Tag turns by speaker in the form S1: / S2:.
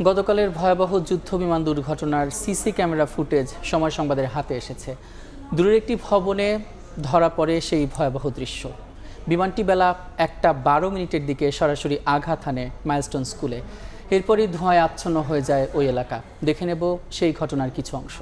S1: গতকালের ভয়াবহ যুদ্ধ বিমান দুর্ঘটনার সিসি ক্যামেরা ফুটেজ সময় সংবাদের হাতে এসেছে। দূরের একটি ভবনে ধরা পড়ে সেই ভয়াবহ দৃশ্য। বিমানটি বেলা 1:12 দিকে সরাসরি আঘাত হানে মাইলস্টোন স্কুলে। এরপরই ধোঁয়ায় আচ্ছন্ন হয়ে যায় ওই এলাকা। দেখে নেব সেই ঘটনার কিছু অংশ।